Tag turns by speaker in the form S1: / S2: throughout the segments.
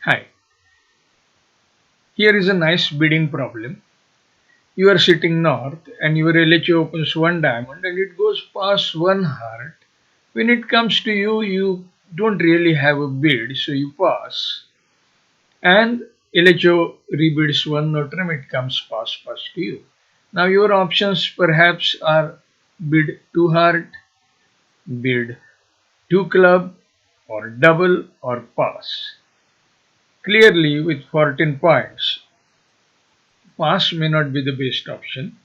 S1: Hi, here is a nice bidding problem. You are sitting north and your LHO opens one diamond and it goes past one heart. When it comes to you, you don't really have a bid, so you pass. And LHO rebids one note it comes past to you. Now your options perhaps are bid two heart, bid two club, or double or pass. Clearly, with 14 points, pass may not be the best option.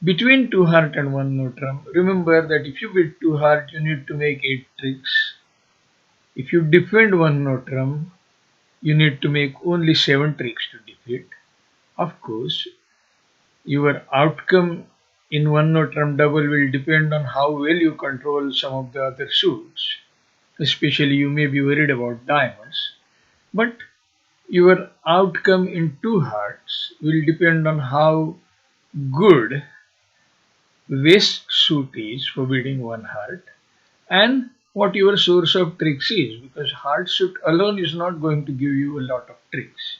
S1: Between two heart and one notram, remember that if you bid two heart, you need to make 8 tricks. If you defend one notram, you need to make only 7 tricks to defeat. Of course, your outcome in one notram double will depend on how well you control some of the other suits. Especially, you may be worried about diamonds, but your outcome in two hearts will depend on how good West suit is for bidding one heart and what your source of tricks is, because heart suit alone is not going to give you a lot of tricks.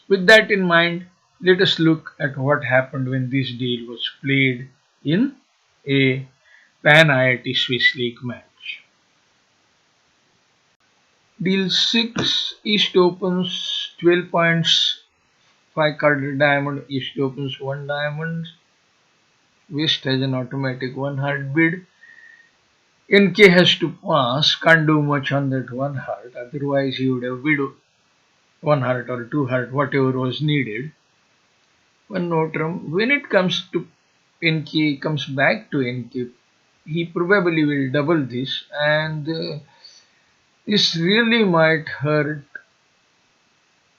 S1: With that in mind, let us look at what happened when this deal was played in a Pan IIT Swiss League match. Deal 6, East opens 12 points, 5 carded diamond, East opens 1 diamond, West has an automatic 1 heart bid. NK has to pass, can't do much on that 1 heart, otherwise he would have bid 1 heart or 2 heart, whatever was needed. One note when it comes to NK, comes back to NK, he probably will double this, and this really might hurt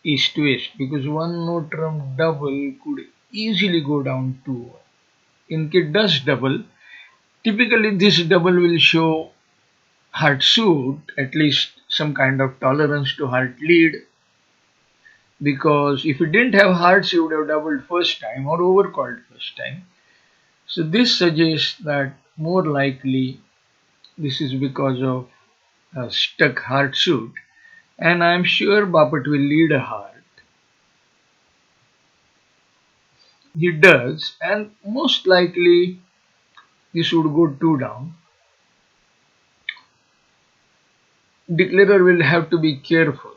S1: East West because one note double could easily go down to 1. NK does double. Typically, this double will show heart suit, at least some kind of tolerance to heart lead, because if you didn't have hearts, you would have doubled first time or overcalled first time. So this suggests that more likely this is because of a stuck heart suit, and I am sure Bapat will lead a heart. He does, and most likely this would go two down. Declarer will have to be careful.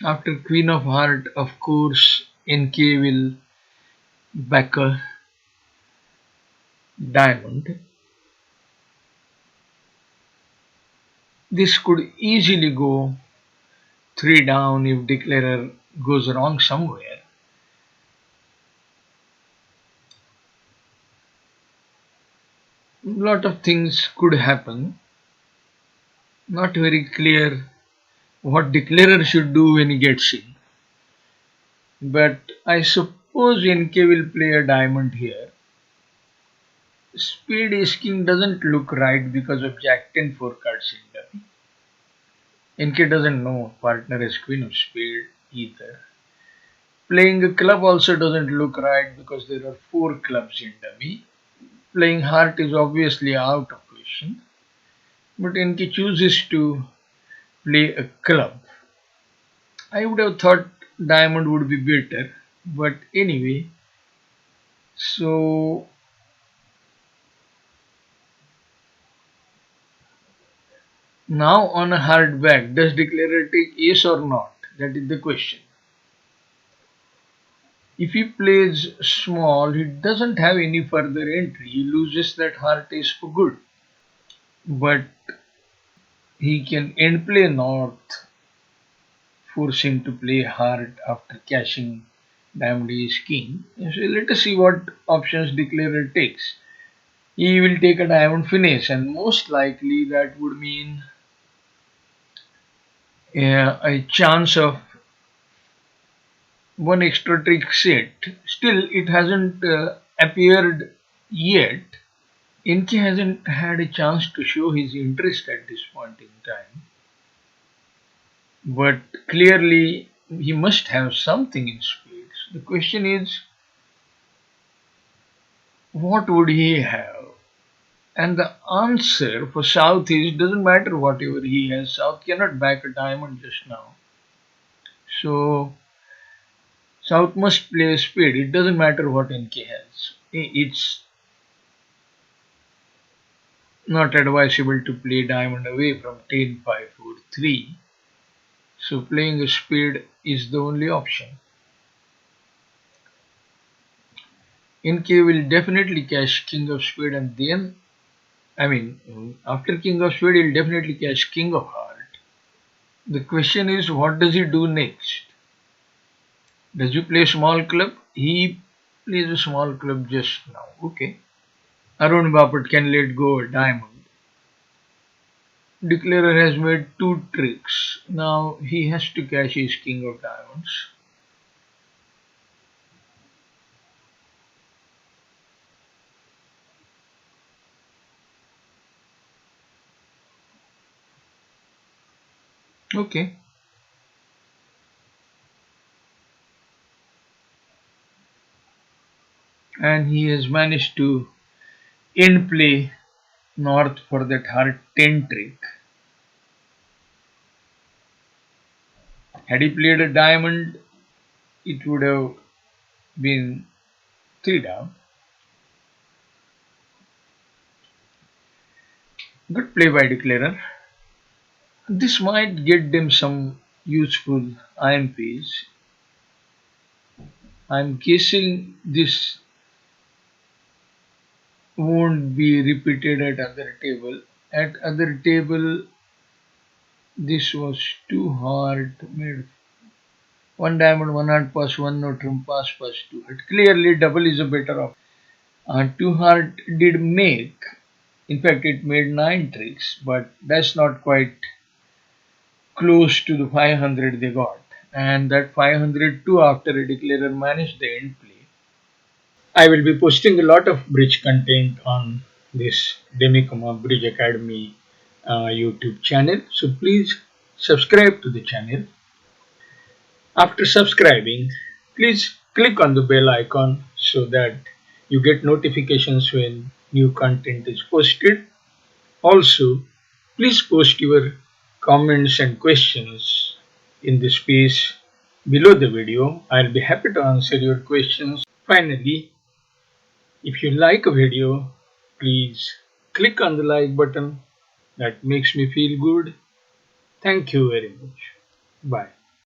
S1: After Queen of Heart, of course, NK will back a diamond. This could easily go three down if Declarer goes wrong somewhere. Lot of things could happen. Not very clear what Declarer should do when he gets in. But I suppose NK will play a diamond here. Speed Ace King doesn't look right because of Jack 10 4 cards in dummy. NK doesn't know partner is Queen of Spade either. Playing a club also doesn't look right because there are four clubs in dummy. Playing heart is obviously out of question, but NK chooses to play a club. I would have thought diamond would be better, but anyway, so now on a hard back, does declarer take ace or not? That is the question. If he plays small, he doesn't have any further entry. He loses that heart ace for good. But he can end play north, force him to play hard after cashing diamond ace king. So let us see what options declarer takes. He will take a diamond finish, and most likely that would mean a chance of one extra trick set. Still, it hasn't appeared yet. NK hasn't had a chance to show his interest at this point in time, but clearly he must have something in spades. The question is, what would he have? And the answer for South is doesn't matter whatever he has. South cannot back a diamond just now. So South must play a spade. It doesn't matter what NK has. It's not advisable to play diamond away from 10 5 4 3. So playing a spade is the only option. NK will definitely cash king of spade, and then after king of spade he'll definitely cash king of heart. The question is, what does he do next? Does he play small club? He plays a small club just now. Okay. Arun Bapat can let go a diamond. Declarer has made two tricks. Now he has to cash his king of diamonds. Okay. And he has managed to end play north for that heart 10 trick. Had he played a diamond, it would have been 3 down. Good play by Declarer. This might get them some useful IMPs. I'm guessing this won't be repeated at other table. At other table, this was too hard. Made one diamond, one heart pass, one no trump pass, pass two heart. Clearly, double is a better option. Two heart did make. In fact, it made 9 tricks, but that's not quite close to the 500 they got. And that 500 too after a declarer managed the end play. I will be posting a lot of bridge content on this Demikoma Bridge Academy YouTube channel. So please subscribe to the channel. After subscribing, please click on the bell icon so that you get notifications when new content is posted. Also, please post your comments and questions in the space below the video. I'll be happy to answer your questions. Finally, if you like a video, please click on the like button. That makes me feel good. Thank you very much. Bye.